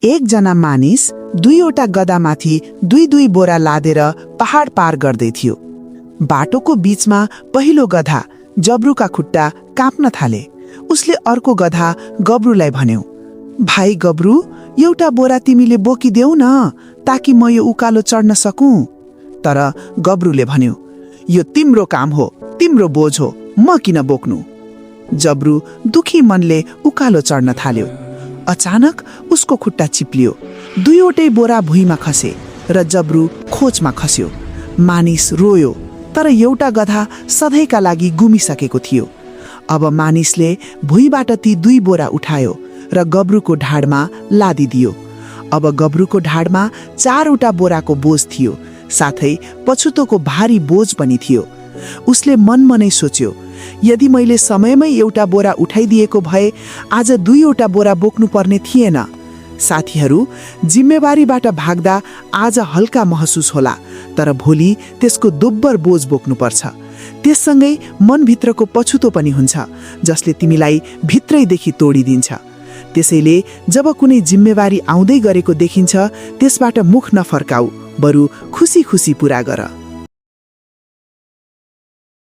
एकजना मानिस दुईवटा गधामाथि दुई दुई बोरा लादेर पहाड पार गर्दै थियो। बाटोको बीचमा पहिलो गधा जब्रुका खुट्टा काँप्न थाले। उसले अर्को गधा गब्रुलाई भन्यो, भाइ गब्रु, एउटा बोरा तिमीले बोकिदेऊ न, ताकि म यो उकालो चढ्न सकूँ। तर गब्रुले भन्यो, यो तिम्रो काम हो, तिम्रो बोझ हो, म किन बोक्नु। जब्रु दुखी मनले उकालो चढ्न थाल्यो। अचानक उसको खुट्टा चिप्लियो। दुईवटै बोरा भुइँमा खसे र जब्रु खोजमा खस्यो। मानिस रोयो, तर एउटा गधा सधैँका लागि गुमिसकेको थियो। अब मानिसले भुइँबाट ती दुई बोरा उठायो र गब्रुको ढाडमा लादिदियो। अब गब्रुको ढाडमा 4वटा बोराको बोझ थियो, साथै पछुतोको भारी बोझ पनि थियो। उसले मनमनै सोच्यो, यदि मैले समयमै एउटा बोरा उठाइदिएको भए आज दुईवटा बोरा बोक्नु पर्ने थिएन। साथीहरू, जिम्मेवारीबाट भाग्दा आज हल्का महसुस होला, तर भोलि त्यसको दोब्बर बोझ बोक्नुपर्छ। त्यससँगै मनभित्रको पछुतो पनि हुन्छ, जसले तिमीलाई भित्रैदेखि तोडिदिन्छ। त्यसैले जब कुनै जिम्मेवारी आउँदै गरेको देखिन्छ, त्यसबाट मुख नफर्काऊ, बरु खुसी खुसी पूरा गर।